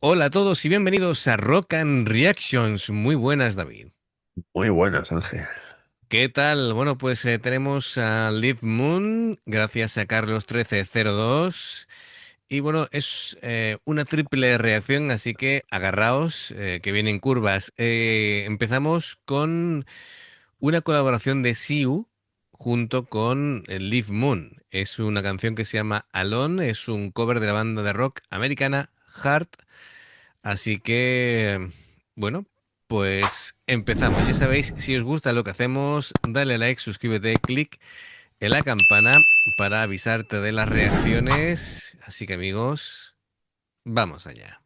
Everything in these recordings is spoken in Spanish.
Hola a todos y bienvenidos a Rock and Reactions. Muy buenas, David. Muy buenas, Ángel. ¿Qué tal? Bueno, pues tenemos a Liv Moon, gracias a Carlos 1302. Y bueno, es una triple reacción, así que agarraos, que vienen curvas. Empezamos con una colaboración de Siu junto con Liv Moon. Es una canción que se llama Alone, es un cover de la banda de rock americana Heart. Así que, bueno, pues empezamos. Ya sabéis, si os gusta lo que hacemos, dale like, suscríbete, clic en la campana para avisarte de las reacciones. Así que amigos, vamos allá.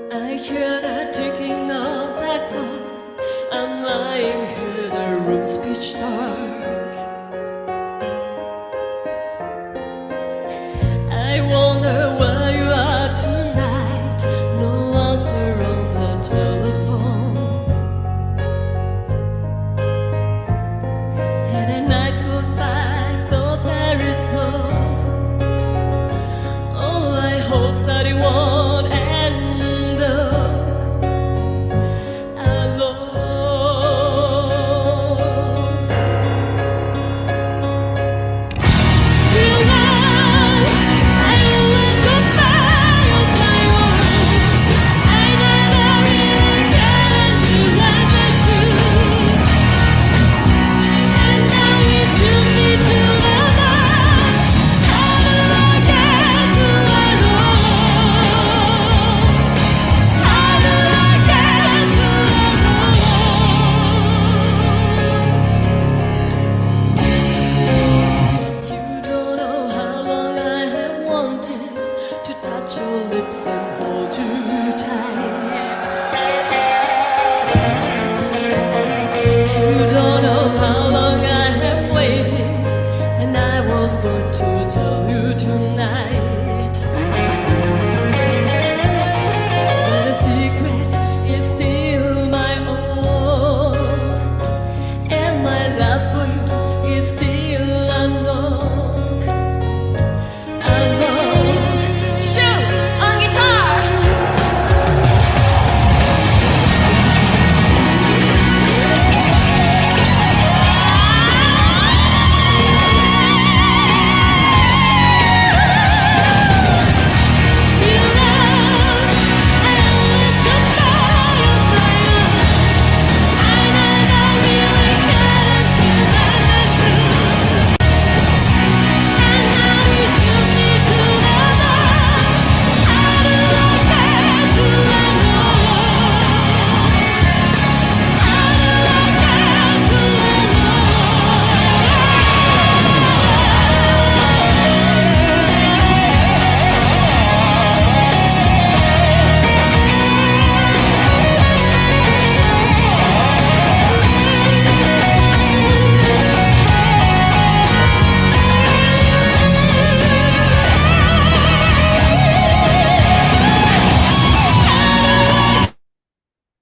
I hear the ticking of the clock. I'm lying here, the room's pitch dark. I wonder where you are tonight. No answer on the telephone. And the night goes by so very slow. Oh, I hope that it won't end up alone. Tonight, I will goodbye of my own. I never really cared to let the truth. And now you took me to the night. How do I get to alone? How do I get to alone? You don't know how long I have wanted to touch your lips and hold you tight. You don't know how long I have waited, and I was going to tell you tonight. But a secret is still my own, and my love for you is still unknown. Unknown. Shoot on guitar.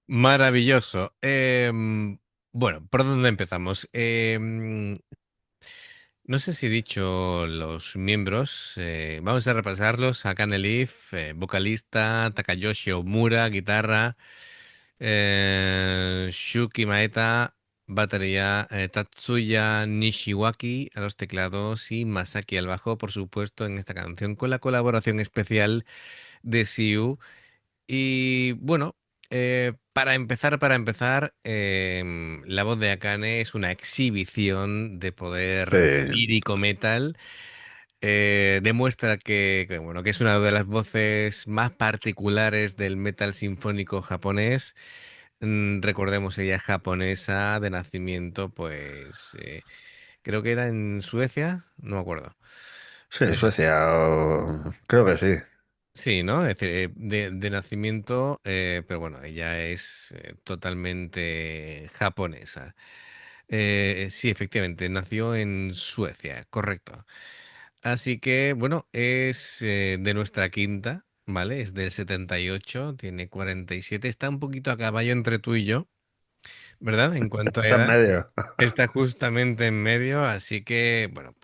Maravilloso. Bueno, ¿por dónde empezamos? No sé si he dicho los miembros. Vamos a repasarlos. Akane Leaf, vocalista, Takayoshi Omura, guitarra, Shuki Maeta, batería, Tatsuya Nishiwaki a los teclados y Masaki al bajo, por supuesto, en esta canción con la colaboración especial de Siu. Y bueno, para empezar, la voz de Akane es una exhibición de Sí, poder lírico metal. Demuestra bueno, que es una de las voces más particulares del metal sinfónico japonés. Recordemos, ella es japonesa de nacimiento, pues creo que era en Suecia, no me acuerdo. sí, en Suecia, creo que sí. Sí, ¿no? Es decir, de nacimiento, pero bueno, ella es totalmente japonesa. Sí, efectivamente, nació en Suecia, correcto. Así que, bueno, es de nuestra quinta. ¿vale? Es del 78, tiene 47, está un poquito a caballo entre tú y yo, ¿verdad? En cuanto a Está en edad, medio. está justamente en medio, así que, bueno,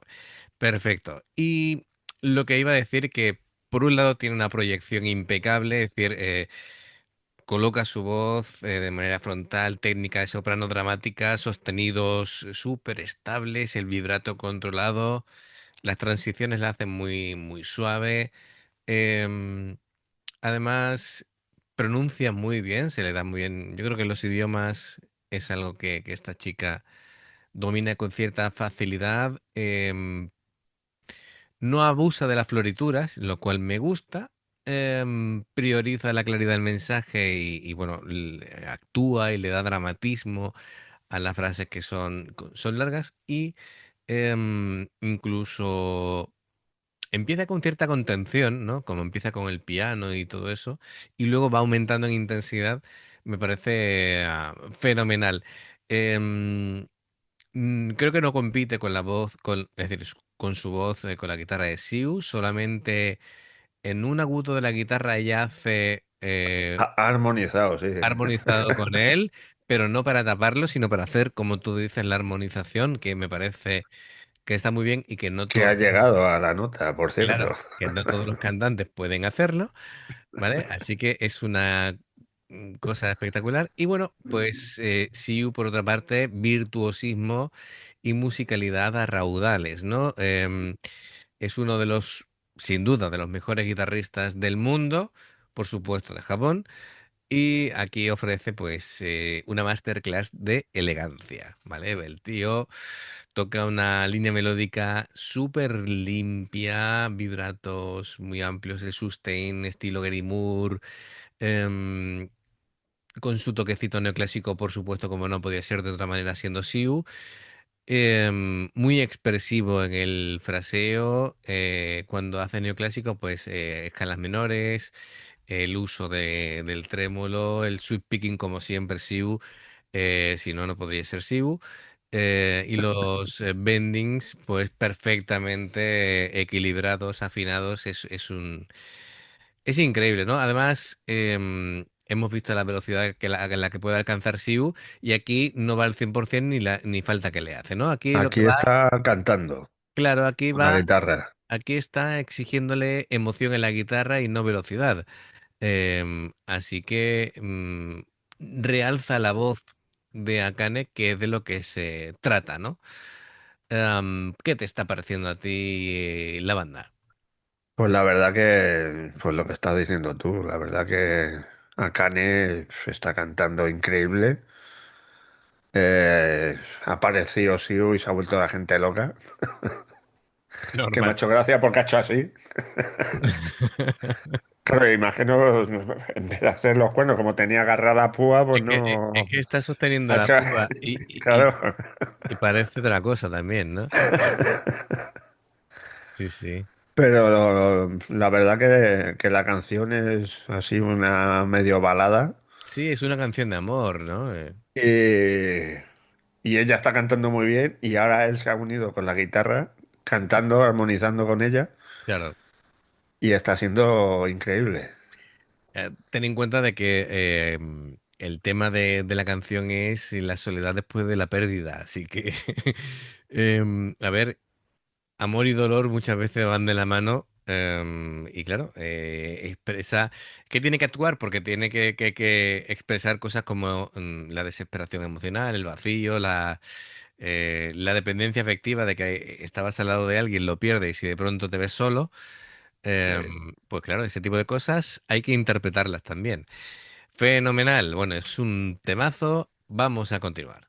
perfecto. Y lo que iba a decir que, por un lado, tiene una proyección impecable, es decir, coloca su voz de manera frontal, técnica de soprano dramática, sostenidos súper estables, el vibrato controlado, las transiciones la hacen muy, muy suave. em, Además, pronuncia muy bien, se le da muy bien. Yo creo que los idiomas es algo que esta chica domina con cierta facilidad. No abusa de las florituras, lo cual me gusta. Prioriza la claridad del mensaje y, bueno, actúa y le da dramatismo a las frases que son largas y incluso empieza con cierta contención, ¿no? Como empieza con el piano y todo eso, y luego va aumentando en intensidad, me parece fenomenal. Em, Creo que no compite con la voz, es decir, con su voz, con la guitarra de Siu, solamente en un agudo de la guitarra ella hace Ha armonizado, sí. armonizado con él, pero no para taparlo, sino para hacer, como tú dices, la armonización, que me parece que está muy bien y que no Que todos, ha llegado a la nota, por cierto. claro, que no todos los cantantes pueden hacerlo, ¿vale? Así que es una cosa espectacular. Y bueno, pues Siu, por otra parte, virtuosismo y musicalidad a raudales, ¿no? Es uno de los, sin duda, de los mejores guitarristas del mundo, por supuesto, de Japón. Y aquí ofrece pues una masterclass de elegancia, ¿vale? El tío toca una línea melódica súper limpia, vibratos muy amplios, el sustain, estilo Gary Moore, em, con su toquecito neoclásico, por supuesto, como no podía ser de otra manera siendo Siu. Muy expresivo en el fraseo. Cuando hace neoclásico, pues escalas menores, el uso del trémolo, el sweep picking, como siempre, Siu. Si no, no podría ser Siu. Y los bendings, pues perfectamente equilibrados, afinados. Es increíble, ¿no? Además, hemos visto la velocidad en la que puede alcanzar Siu y aquí no va al 100% ni falta que le hace, ¿no? Aquí lo que Aquí va, está cantando claro, aquí con la va, guitarra. aquí está exigiéndole emoción en la guitarra y no velocidad. Así que realza la voz de Akane, que es de lo que se trata, ¿no? ¿Qué te está pareciendo a ti la banda? Pues la verdad que, pues lo que estás diciendo tú, la verdad que Akane está cantando increíble. Ha aparecido Siu y se ha vuelto la gente loca. Que me ha Normal. hecho gracia porque ha hecho así. Claro, imagino, en vez de hacer los cuernos, como tenía agarrada la púa, pues Es no. que está sosteniendo Ha la hecho. púa Claro. y parece otra cosa también, ¿no? Sí, sí. Pero la verdad que la canción es así una medio balada. Sí, es una canción de amor, ¿no? Y, y ella está cantando muy bien y ahora él se ha unido con la guitarra, cantando, armonizando con ella Claro. y está siendo increíble. Ten en cuenta de que el tema de la canción es la soledad después de la pérdida, así que, a ver, amor y dolor muchas veces van de la mano. Y claro, expresa que tiene que actuar porque tiene que expresar cosas como la desesperación emocional, el vacío, la dependencia afectiva de que estabas al lado de alguien, lo pierdes y de pronto te ves solo. Sí. Pues claro, ese tipo de cosas hay que interpretarlas también. Fenomenal. Bueno, es un temazo. Vamos a continuar.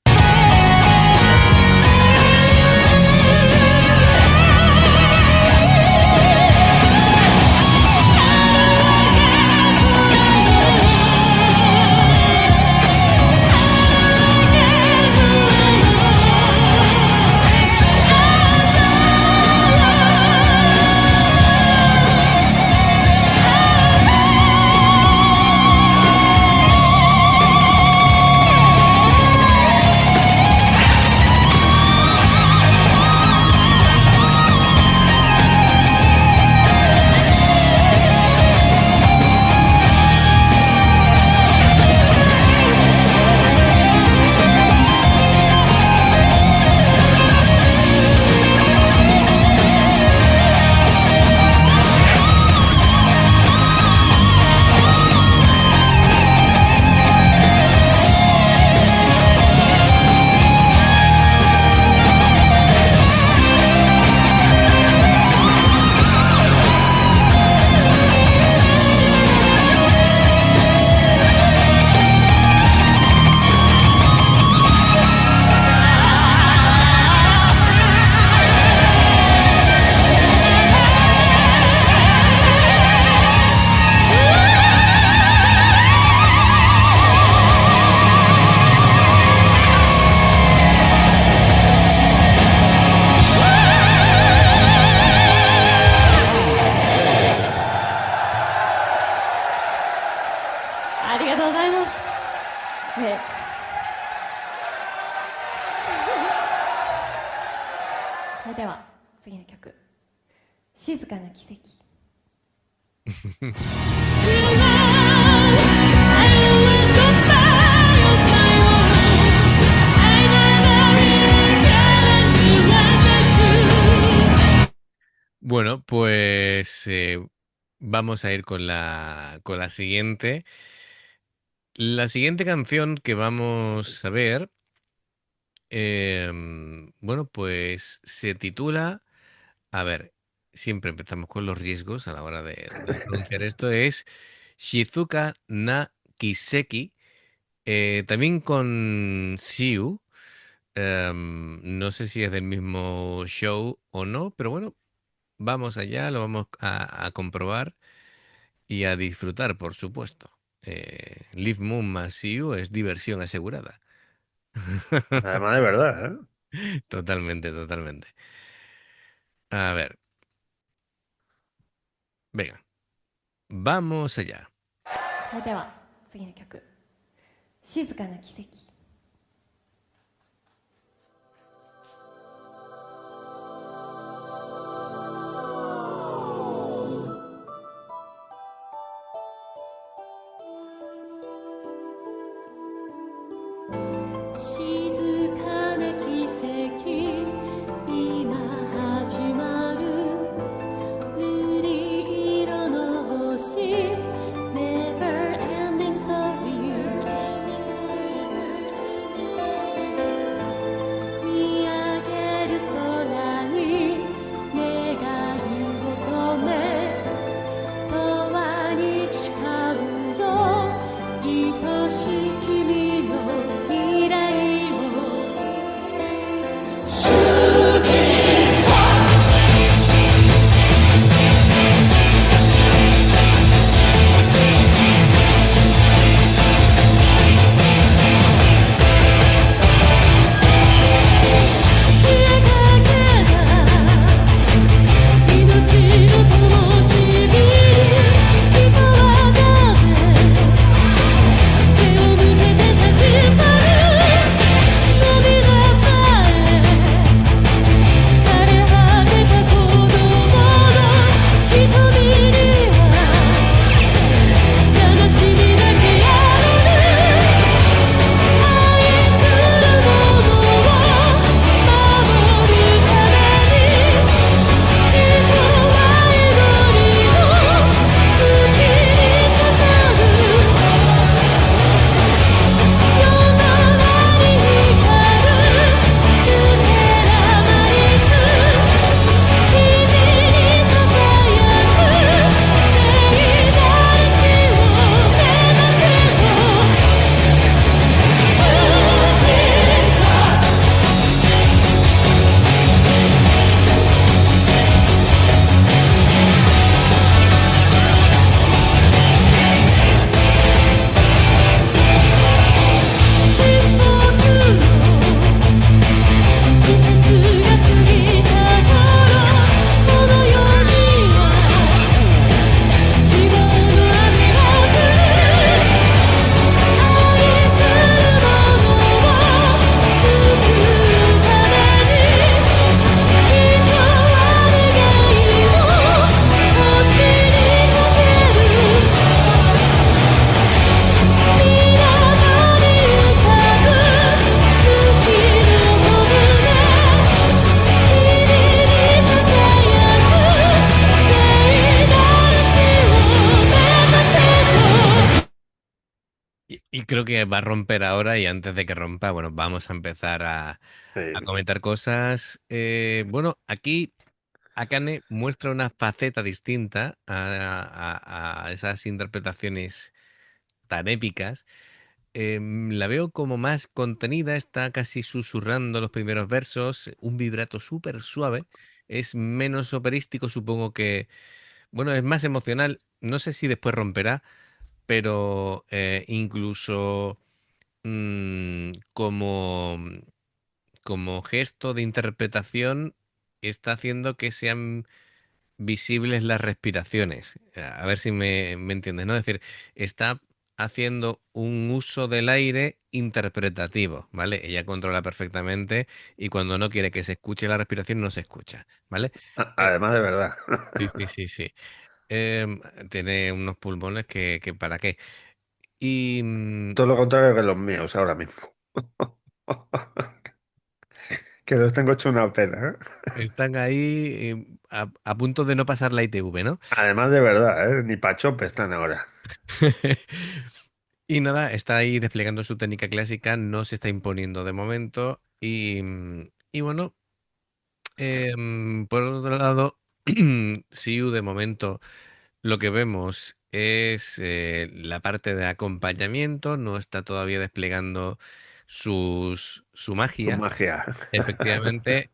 Bueno, pues vamos a ir con la siguiente. La siguiente canción que vamos a ver, bueno, pues se titula, a ver, siempre empezamos con los riesgos a la hora de pronunciar esto, es Shizuka na Kiseki, también con Siu. No sé si es del mismo show o no, pero bueno, vamos allá, lo vamos a comprobar y a disfrutar, por supuesto. Live Moon más Siu es diversión asegurada. Además de verdad, ¿eh? Totalmente, totalmente. A ver, venga, vamos allá. それでは次の曲「静かな奇跡」静かな奇跡今始まる瑠璃色の星 Never ending story 見上げる空に願いを込め永遠に誓うよ愛しい君の未来を消えかけた命の灯火人はなぜ背を向けて立ち去る涙さえ枯れ果てた子供の瞳には悲しみだけある愛するものを守るために人は祈りを月に飾る夜空に光るステラマイツ君にささやく聖なる地を目指せと季節が過ぎた頃この世には希望の雨が降る愛するものを救うために人は願いを星にかける水面に浮かぶ月の小舟君にささやく聖なる地を目指せとY creo que va a romper ahora y antes de que rompa, bueno, vamos a empezar a Sí. comentar cosas. Bueno, aquí Akane muestra una faceta distinta a esas interpretaciones tan épicas. La veo como más contenida, está casi susurrando los primeros versos, un vibrato súper suave, es menos operístico, supongo que, bueno, es más emocional, no sé si después romperá, pero incluso como, como gesto de interpretación está haciendo que sean visibles las respiraciones. A ver si me entiendes, ¿no? Es decir, está haciendo un uso del aire interpretativo, ¿vale? Ella controla perfectamente y cuando no quiere que se escuche la respiración, no se escucha, ¿vale? Eh, Además de verdad. sí, sí, sí, sí. Em, Tiene unos pulmones que para qué. Y Todo lo contrario que los míos ahora mismo. Que los tengo hecho una pena, ¿eh? están ahí a punto de no pasar la ITV, ¿no? Además de verdad, ¿eh? Ni pachope están ahora. Y nada, está ahí desplegando su técnica clásica, no se está imponiendo de momento. Y bueno, por otro lado, Siu de momento lo que vemos es la parte de acompañamiento, no está todavía desplegando su Su magia. magia. Efectivamente,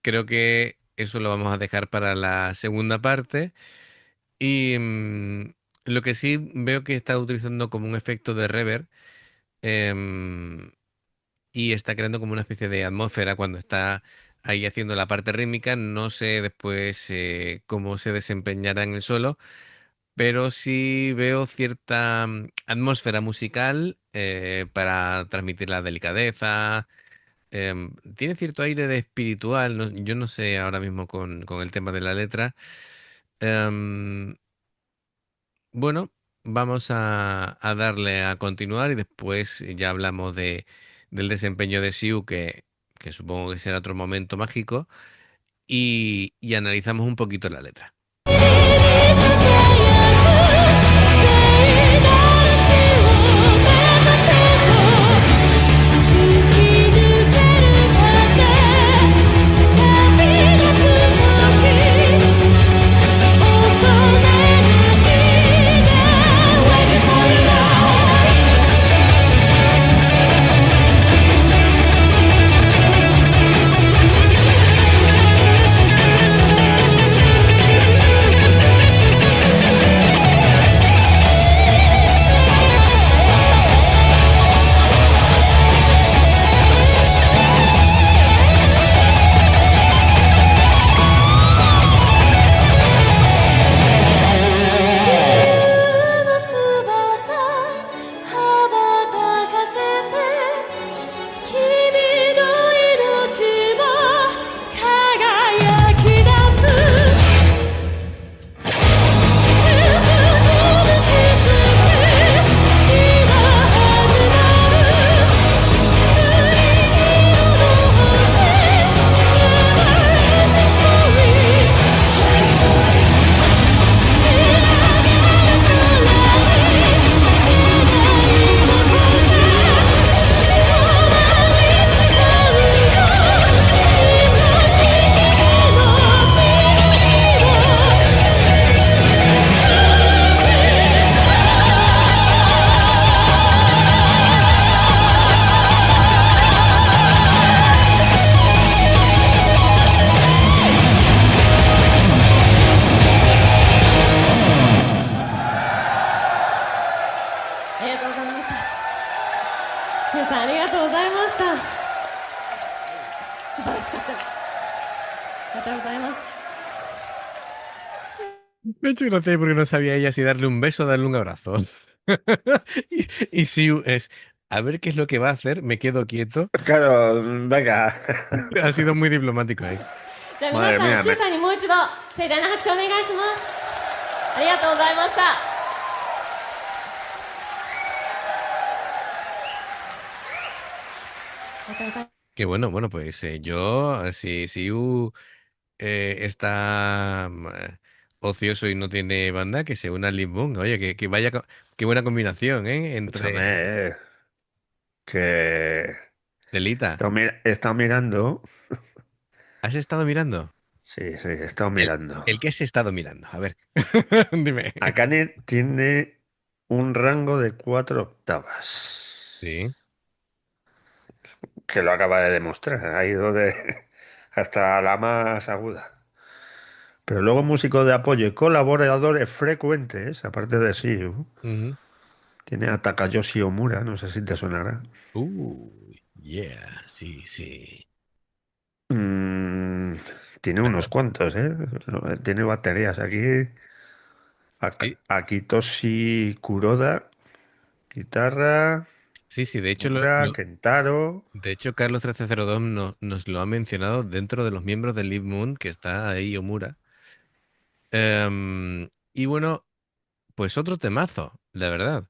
creo que eso lo vamos a dejar para la segunda parte. Y lo que sí veo que está utilizando como un efecto de reverb, em, y está creando como una especie de atmósfera cuando está ahí haciendo la parte rítmica. No sé después cómo se desempeñará en el solo, pero sí veo cierta atmósfera musical para transmitir la delicadeza. Tiene cierto aire de espiritual, yo no sé ahora mismo con el tema de la letra. Em, bueno, vamos a darle a continuar y después ya hablamos del desempeño de Siu, que supongo que será otro momento mágico, y analizamos un poquito la letra. Me ha hecho gracia porque no sabía ella si darle un beso o darle un abrazo. Y Siu es, a ver qué es lo que va a hacer, me quedo quieto. Claro, venga. Ha sido muy diplomático ahí. じゃあ皆 Madre さん、mía, シュウさんにもう一度盛大な拍手お願いします。ありがとうございました。ありがとうございます。Qué bueno, bueno, pues yo, si Siu está ocioso y no tiene banda, que se una a Lim Bum. Oye, que vaya, qué buena combinación, ¿eh? escúchame, Entre que Telita. he estado mirando. ¿Has estado mirando? Sí, sí, he estado El, mirando. el que has estado mirando. A ver, dime. Akane tiene un rango de 4 octavas, Sí. que lo acaba de demostrar. Ha ido de hasta la más aguda. Pero luego músico de apoyo y colaboradores frecuentes, aparte de sí, Ujú. tiene a Takayoshi Omura, no sé si te sonará. Yeah, sí, sí. Mm, tiene Ah, unos cuantos, ¿eh? Tiene baterías aquí. sí, Akitoshi Kuroda, guitarra. sí, sí. De hecho, Omura, Kentaro. de hecho Carlos 1302 nos lo ha mencionado dentro de los miembros del Live Moon, que está ahí Omura. Y bueno, pues otro temazo, la verdad.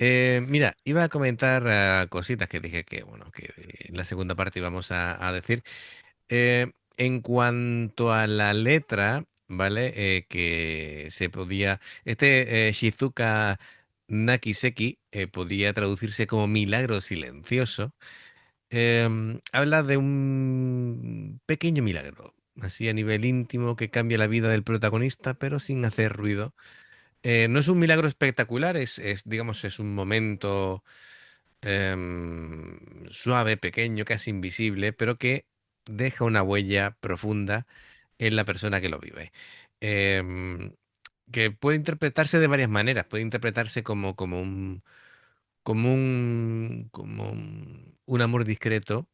Mira, iba a comentar cositas que dije que, bueno, que en la segunda parte íbamos a decir. En cuanto a la letra, ¿vale? Que se podía. Shizuka Nakiseki podía traducirse como milagro silencioso. Habla de un pequeño milagro, así a nivel íntimo, que cambia la vida del protagonista, pero sin hacer ruido. No es un milagro espectacular, digamos, es un momento suave, pequeño, casi invisible, pero que deja una huella profunda en la persona que lo vive. Em, que puede interpretarse de varias maneras. Puede interpretarse como un amor discreto,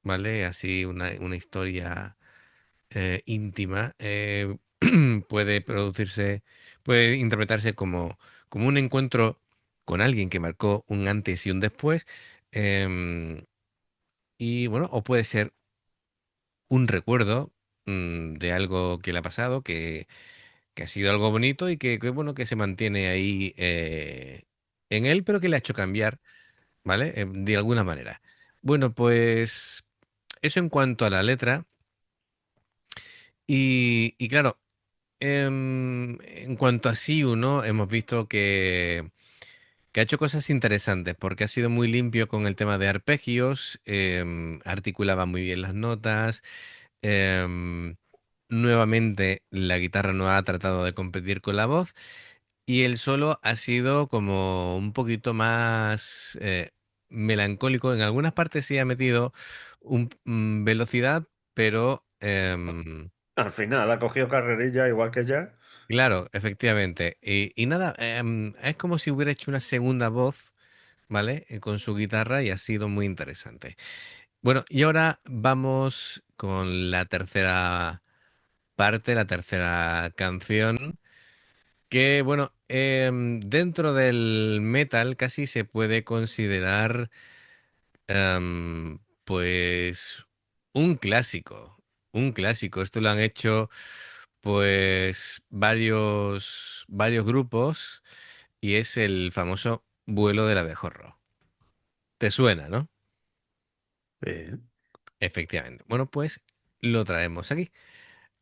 ¿vale? Así una historia íntima. Puede producirse, puede interpretarse como un encuentro con alguien que marcó un antes y un después. em, y bueno, o puede ser un recuerdo de algo que le ha pasado, que ha sido algo bonito y bueno, que se mantiene ahí en él, pero que le ha hecho cambiar, ¿vale? De alguna manera. Bueno, pues eso en cuanto a la letra. Y claro, en cuanto a Siu, ¿no? Hemos visto que ha hecho cosas interesantes porque ha sido muy limpio con el tema de arpegios, articulaba muy bien las notas. em, Nuevamente la guitarra no ha tratado de competir con la voz y el solo ha sido como un poquito más melancólico. En algunas partes sí ha metido velocidad, pero Al final ha cogido carrerilla igual que ya. claro, efectivamente. Y nada, es como si hubiera hecho una segunda voz, ¿vale? Con su guitarra y ha sido muy interesante. Bueno, y ahora vamos con la tercera parte, la tercera canción, que bueno, dentro del metal casi se puede considerar pues un clásico, un clásico. Esto lo han hecho pues varios grupos y es el famoso vuelo del abejorro. ¿Te suena, no? Sí. Efectivamente. Bueno, pues lo traemos aquí.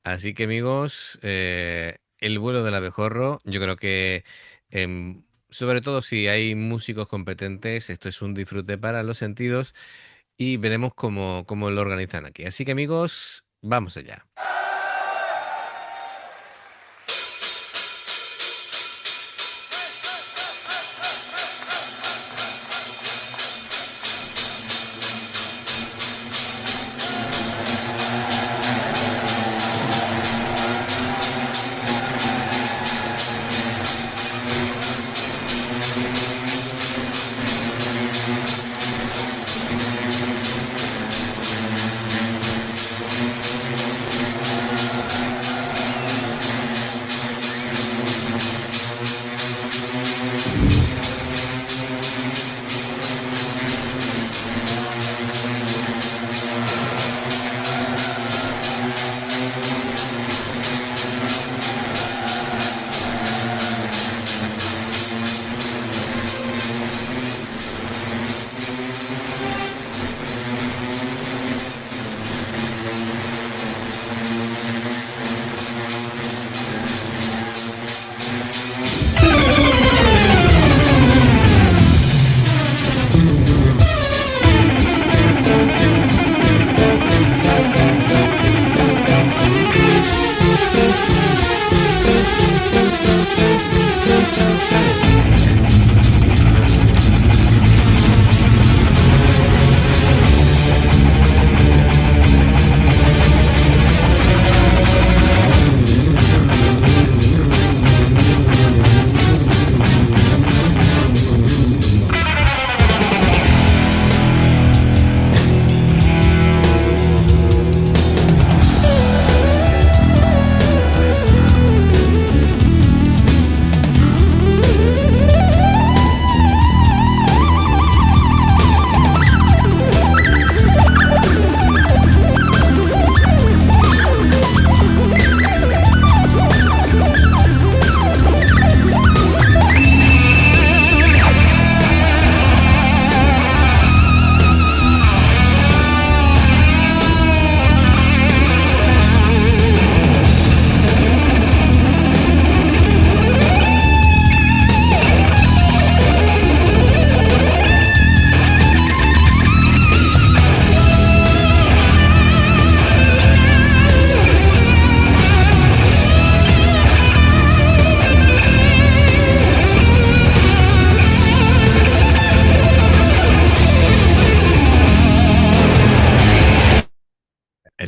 Así que amigos, el vuelo del abejorro, yo creo que sobre todo si hay músicos competentes, esto es un disfrute para los sentidos y veremos cómo lo organizan aquí. Así que amigos, vamos allá.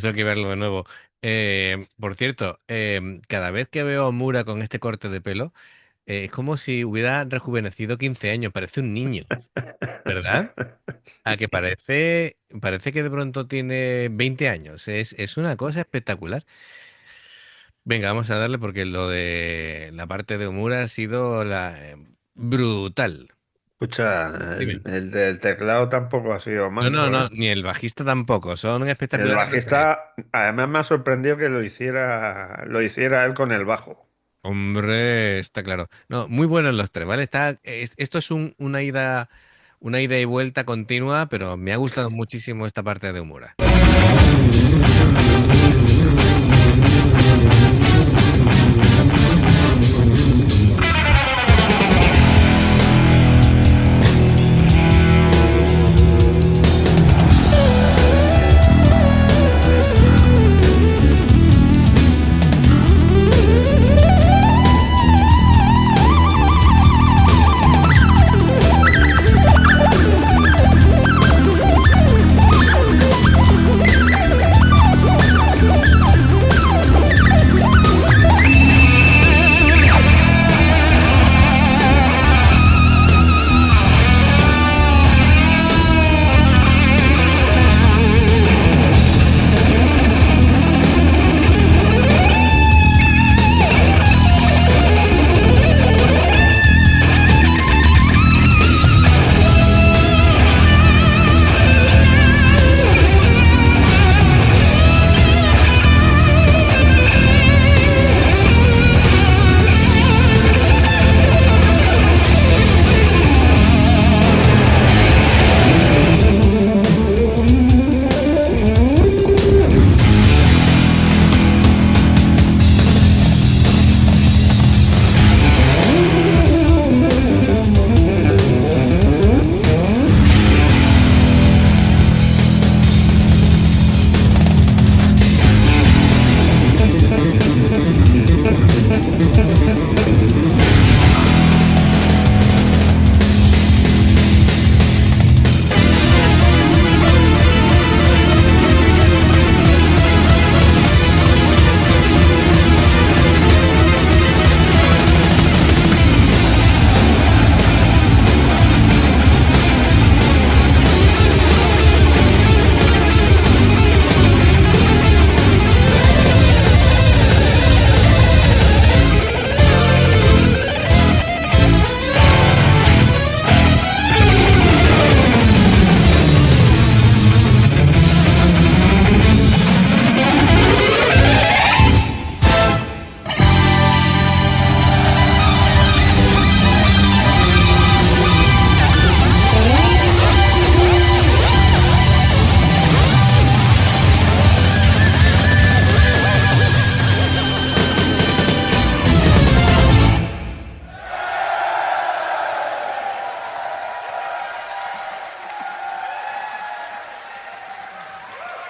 Eso hay que verlo de nuevo. Por cierto, cada vez que veo a Mura con este corte de pelo, es como si hubiera rejuvenecido 15 años, parece un niño, ¿verdad? A que parece que de pronto tiene 20 años. Es una cosa espectacular. Venga, vamos a darle porque lo de la parte de Omura ha sido brutal. Escucha, Dime. el del teclado tampoco ha sido No, no, manco, no, ¿eh? ni el bajista tampoco. Son El espectaculares los tres. bajista, además me ha sorprendido que lo hiciera él con el bajo. Hombre, está claro. No, muy buenos los tres, ¿vale? Esto es una ida y vuelta continua, pero me ha gustado muchísimo esta parte de Omura.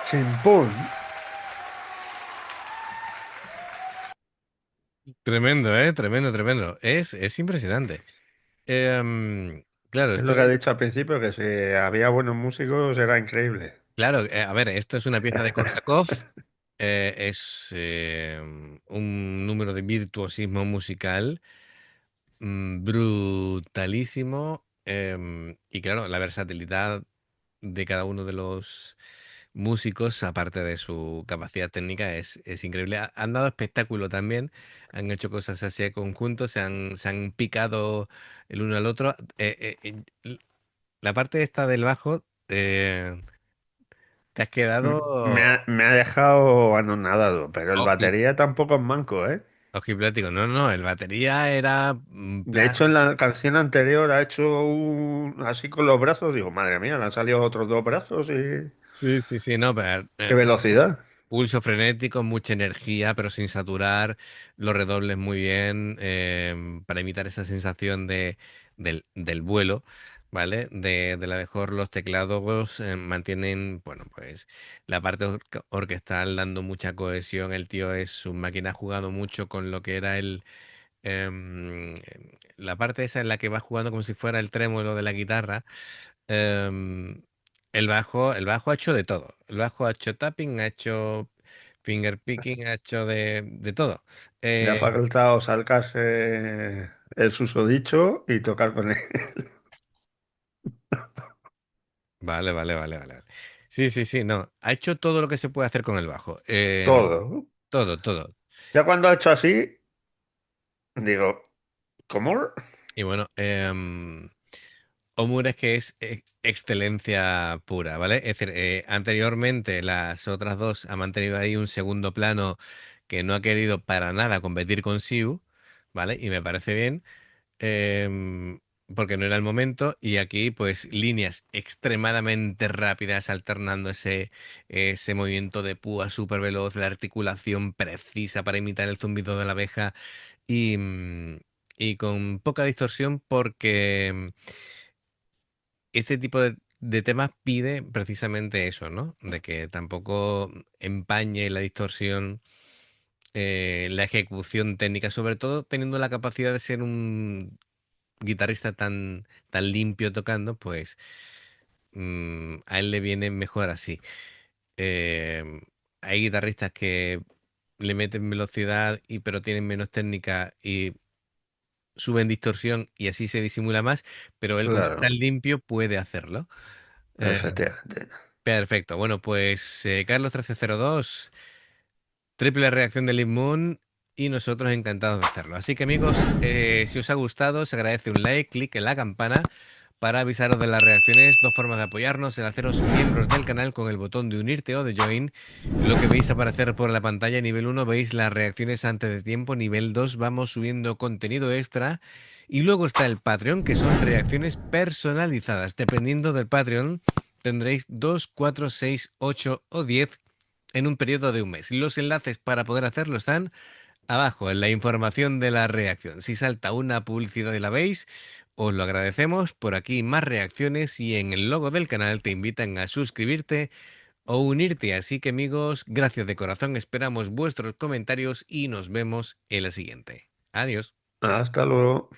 Chimpún. Tremendo, ¿eh? Tremendo, tremendo. Es impresionante. Claro, Es lo que ha dicho al principio, que si había buenos músicos era increíble. a ver, esto es una pieza de Korsakov, es un número de virtuosismo musical brutalísimo, y claro, la versatilidad de cada uno de los músicos, aparte de su capacidad técnica, es increíble. Han dado espectáculo también, han hecho cosas así de conjunto, se han picado el uno al otro. La parte esta del bajo, te has quedado Me ha dejado anonadado, pero el oji- batería tampoco es manco, ¿eh? ojiplático. No, no, el batería era De hecho, en la canción anterior ha hecho así con los brazos. Digo, madre mía, le han salido otros dos brazos y... Sí, sí, sí, no, pero ¡Qué velocidad! pulso frenético, mucha energía, pero sin saturar, los redobles muy bien, para imitar esa sensación del vuelo, ¿vale? De la mejor los teclados mantienen, bueno, pues la parte orquestal dando mucha cohesión. El tío es un máquina, ha jugado mucho con lo que era em, la parte esa en la que va jugando como si fuera el trémolo de la guitarra. em, El bajo ha hecho de todo. El bajo ha hecho tapping, ha hecho finger picking, ha hecho de todo. Le ha Eh, faltado saltarse el susodicho y tocar con él. vale, vale, vale, vale, vale. Sí, sí, sí, no. Ha hecho todo lo que se puede hacer con el bajo. Todo. Todo, todo. Ya cuando ha hecho así, digo, ¿cómo? Y bueno, Omura es que es excelencia pura, ¿vale? Es decir, anteriormente las otras dos han mantenido ahí un segundo plano que no ha querido para nada competir con Siu, ¿vale? Y me parece bien, em, porque no era el momento. Y aquí, pues, líneas extremadamente rápidas, alternando ese movimiento de púa súper veloz, la articulación precisa para imitar el zumbido de la abeja y, y con poca distorsión porque este tipo de temas pide precisamente eso, ¿no? De que tampoco empañe la distorsión, la ejecución técnica, sobre todo teniendo la capacidad de ser un guitarrista tan limpio tocando, pues a él le viene mejor así. Eh, Hay guitarristas que le meten velocidad pero tienen menos técnica y suben distorsión y así se disimula más, pero él como es tan Claro, limpio puede hacerlo. Eh, efectivamente. Perfecto. Bueno, pues Carlos 1302, triple reacción de Leaf Moon y nosotros encantados de hacerlo. Así que amigos, si os ha gustado, se agradece un like, clic en la campana para avisaros de las reacciones. Dos formas de apoyarnos: el haceros miembros del canal con el botón de unirte o de join. Lo que veis aparecer por la pantalla, nivel uno veis las reacciones antes de tiempo. Nivel 2 vamos subiendo contenido extra. Y luego está el Patreon, que son reacciones personalizadas. Dependiendo del Patreon, tendréis 2, 4, 6, 8 o 10 en un periodo de un mes. Los enlaces para poder hacerlo están abajo en la información de la reacción. Si salta una publicidad y la veis, os lo agradecemos. Por aquí más reacciones y en el logo del canal te invitan a suscribirte o unirte. Así que amigos, gracias de corazón. Esperamos vuestros comentarios y nos vemos en la siguiente. Adiós. Hasta luego.